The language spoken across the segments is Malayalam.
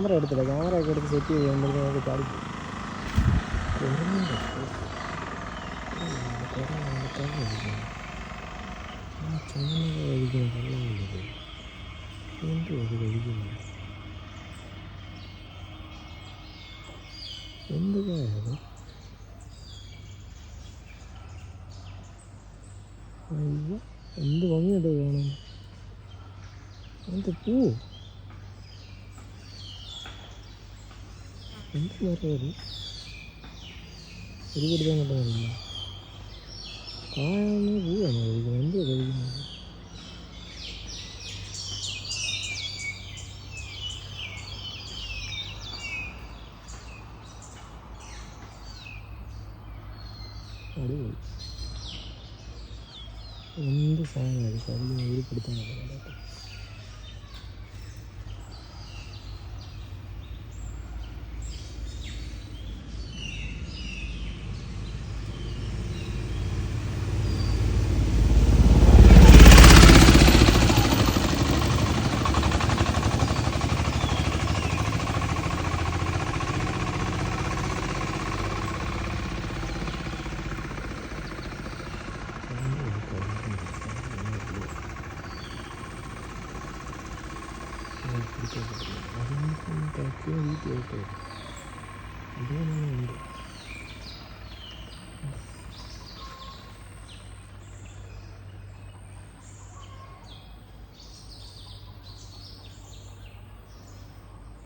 ക്യാമറ എടുത്തില്ല, ക്യാമറ ഒക്കെ എടുത്ത് സെറ്റ് ചെയ്യുമ്പോഴത്തേക്ക് നമുക്ക് ചാടി എന്തൊക്കെയാണ് അയ്യോ, എന്ത് ഭംഗിയുണ്ട് കാണാൻ. എന്ത് പൂ, എന്ത് നിറയത്, ഒരു പിടുത്തം കിട്ടുന്നില്ല. കായാണോ പൂവാണോ കഴിക്കുന്നത്, എന്തുവാ കഴിക്കുന്നത്? അടിപൊളി, എന്ത് സാധനമായിരിക്കും, അതിന് ഒരു പിടുത്തം കിട്ടുന്നില്ല.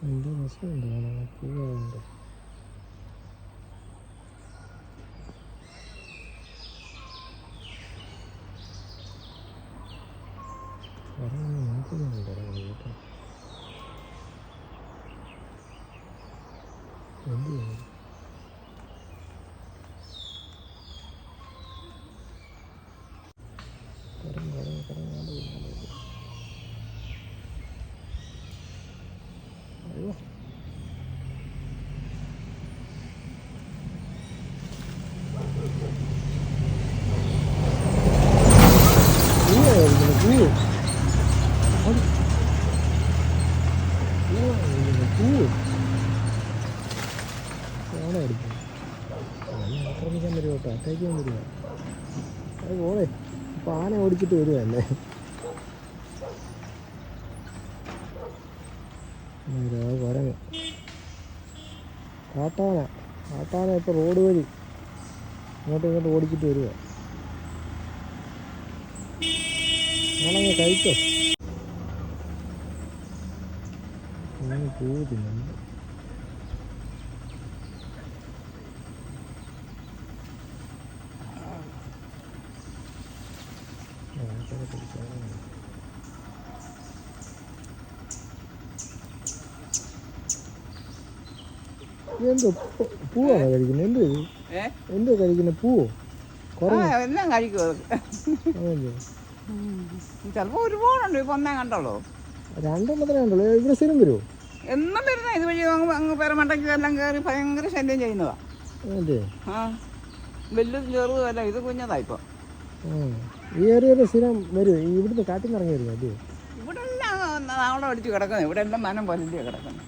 എന്ത് രസമുണ്ട് കാണാൻ, പൂവുണ്ട്. നോക്കുന്നുണ്ട് കേട്ടോ, എന്ത് ചെയ്യുന്നു? അയ്യോ, ഓണായിരിക്കും, ആക്രമിക്കാൻ വരുമോ കേട്ടോ, അറ്റാക്ക് ചെയ്യാൻ വരുമോ? അത് പോളെ, ഇപ്പം ആന ഓടിച്ചിട്ട് വരുവല്ലേ. കുരങ്ങ്, കാട്ടാന ഇപ്പോൾ റോഡ് വഴി ഇങ്ങോട്ടും ഓടിച്ചിട്ട് വരുക. ഞാനങ്ങ് കഴിച്ചോ, അങ്ങനെ പൂ തിന്നുന്നു. എന്തോ പൂവാണോ കഴിക്കുന്നത്? എന്തോ കഴിക്കുന്നത്, പൂവോ? എല്ലാം കഴിക്കും. ചിലപ്പോ ഒരുപാടുണ്ട്, ഇപ്പൊ ഒന്നേ കണ്ടോളൂ, രണ്ടെണ്ണത്തിനെ കണ്ടോളൂ. ഇവിടെ സ്ഥിരം വരുമോ? എന്നും വരുന്ന ഇതുവഴി അങ്ങ് പെരമണ്ടയ്ക്ക് എല്ലാം കയറി ഭയങ്കര ശല്യം ചെയ്യുന്നതാ. അതെ, ആ വലുതും ചെറുതുമല്ല, ഇത് കുഞ്ഞതാ ഇപ്പൊ. ഈ ഏരിയയിൽ സ്ഥിരം വരും, ഇവിടുന്ന് കാട്ടിൽ നിന്ന് ഇറങ്ങി വരും. അതെ, ഇവിടെ എല്ലാം നാളെ അടിച്ച് കിടക്കുന്നത്, ഇവിടെ എല്ലാം മനം പൊലിഞ്ഞ് കിടക്കുന്നത്.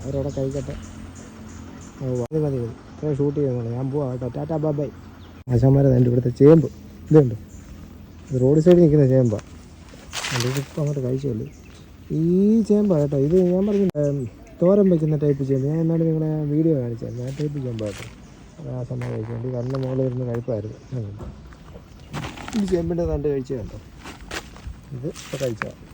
അവരവിടെ കഴിക്കട്ടെ. മതി മതി, ഇത്ര ഷൂട്ട് ചെയ്യുന്നുള്ളൂ, ഞാൻ പോവാം കേട്ടോ. Tata bye bye. ആശാന്മാരെ എൻ്റെ ഇവിടുത്തെ ചേമ്പ് ഇതുണ്ട്, ഇത് റോഡ് സൈഡിൽ നിൽക്കുന്ന ചേമ്പാണ്. അതിപ്പോൾ അങ്ങോട്ട് കഴിച്ചോളൂ. ഈ ചേമ്പാണ് കേട്ടോ, ഇത് ഞാൻ പറഞ്ഞു തോരൻ വയ്ക്കുന്ന ടൈപ്പ് ചേമ്പ്. ഞാൻ എന്നാലും നിങ്ങളെ വീഡിയോ കാണിച്ചായിരുന്നു, ആ ടൈപ്പ് ചേമ്പാണ് കേട്ടോ. ആ സമയം കഴിച്ചുകൊണ്ട് കണ്ണിന് മുകളിൽ ഇരുന്ന് കഴിപ്പായിരുന്നു. ഈ ചേമ്പിൻ്റെ തണ്ട് കഴിച്ചത് കേട്ടോ, ഇത് ഇപ്പോൾ കഴിച്ചതാണ്.